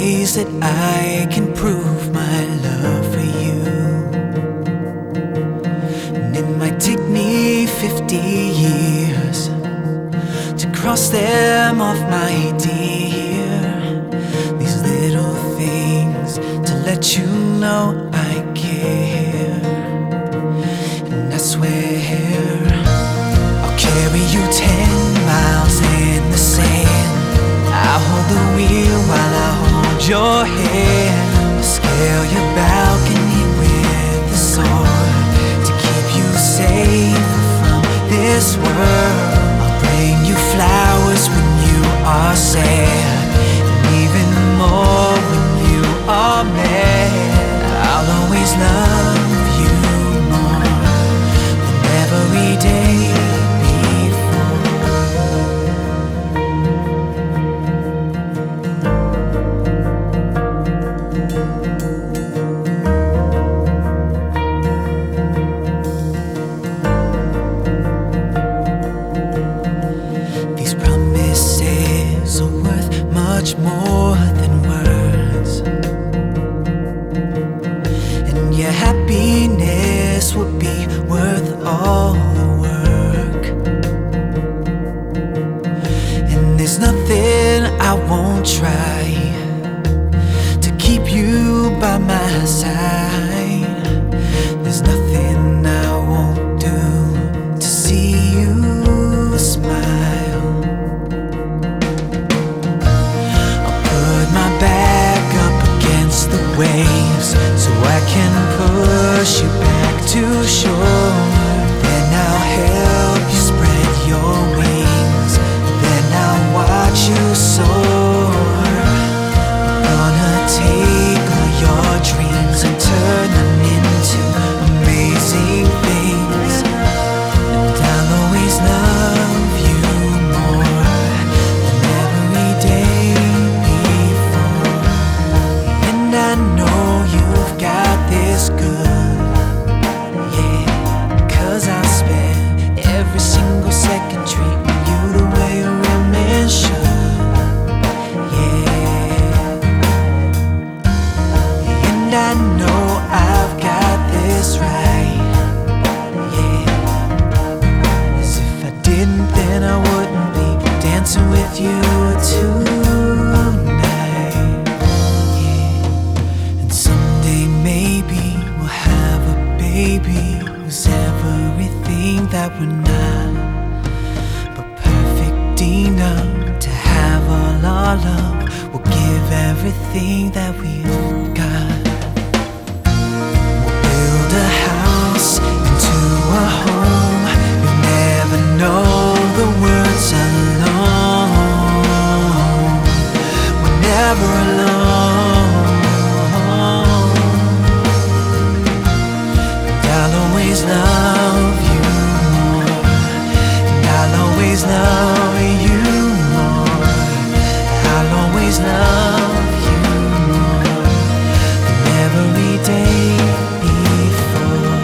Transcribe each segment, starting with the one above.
ways that I can prove my love for you. And it might take me 50 years to cross them off, my dear. These little things to let you know I care. And I swear I'll carry you 10 miles in the sand. I'll hold the wheel while I hold your hand. I'll scale your balcony with the sword to keep you safe from this world. I'll bring you flowers when you are sad, and even more when you are mad. I'll always love you more than every day much more than words, and your happiness would be worth all the work. And there's nothing I won't try to keep you by my side. There's nothing I won't do to see you smile. Waves so I can push you back to shore. Then I'll help you spread your wings. Then I'll watch you soar. I'm gonna take all your dreams and turn them into amazing things. And I'll always love you more than every day before. And I know you've got this good, yeah, 'cause I spend every single second treating you the way a real man should, yeah. And I know I've got this right, yeah. As if I didn't, then I wouldn't be dancing with you tonight. Maybe we'll have a baby who's everything that we're not, but perfect enough to have all our love. We'll give everything that we've got. We'll build a house into a home. You'll never know the words alone. We're never alone. I'll always love you more, and I'll always love you more. I'll always love you more than every day before.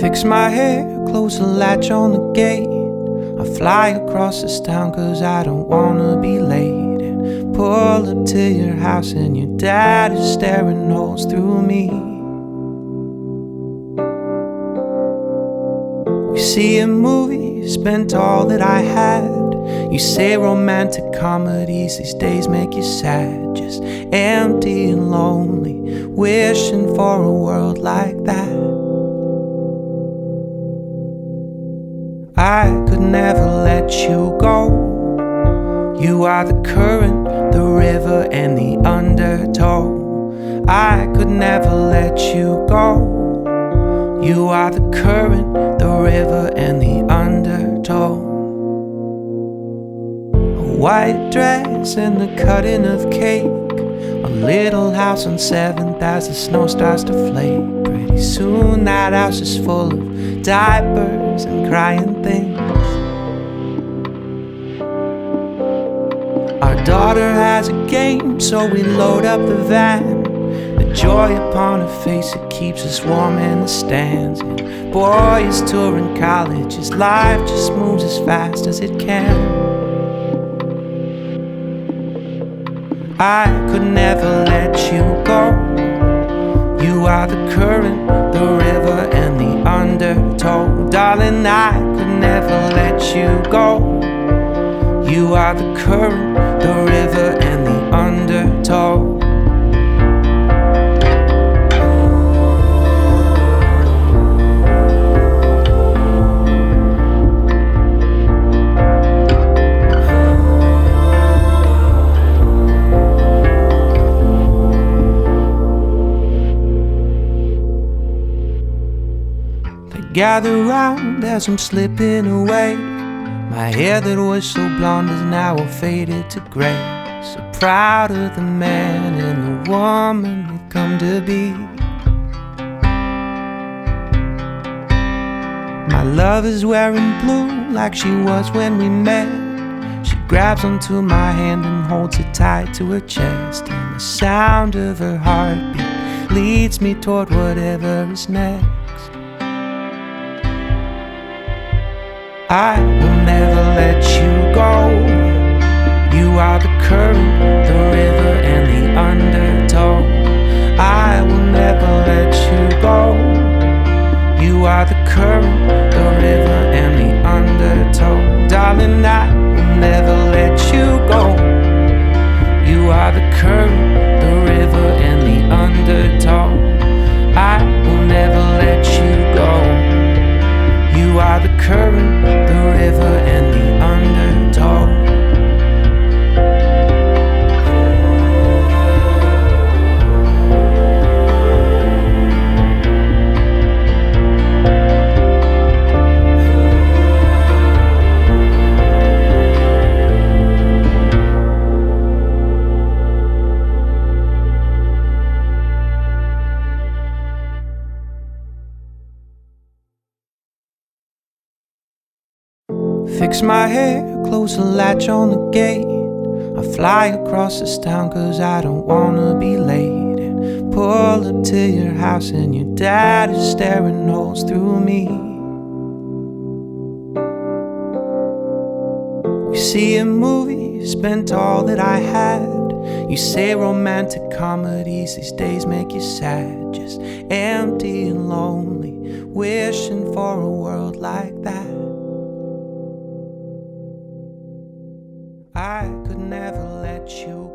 Fix my hair, close the latch on the gate. I fly across this town 'cause I don't wanna be late. And pull up to your house and your dad is staring holes through me. We see a movie, spent all that I had. You say romantic comedies these days make you sad. Just empty and lonely, wishing for a world like that. I could never let you go. You are the current, the river, and the undertow. I could never let you go. You are the current, the river, and the undertow. A white dress and the cutting of cake. A little house on 7th as the snow starts to flake. Pretty soon that house is full of diapers and crying things. Our daughter has a game, so we load up the van. The joy upon her face, it keeps us warm in the stands. And boy is touring college, his life just moves as fast as it can. I could never let you go. You are the current, the river, and the undertow. Darling, I could never let you go. You are the current, the river, and the undertow. Gather round as I'm slipping away. My hair that was so blonde is now all faded to gray. So proud of the man and the woman we've come to be. My love is wearing blue like she was when we met. She grabs onto my hand and holds it tight to her chest. And the sound of her heartbeat leads me toward whatever is next. I will never let you go. You are the current, the river, and the undertow. I will never let you go. You are the current, the river, and the undertow. Darling, I will never let you go. You are the current, the river, and the undertow. I will never let you go. You are the current, the river, and the undertow. Fix my hair, close the latch on the gate. I fly across this town cause I don't wanna be late. And pull up to your house and your dad is staring holes through me. We see a movie, spent all that I had. You say romantic comedies these days make you sad. Just empty and lonely, wishing for a world like that. I could never let you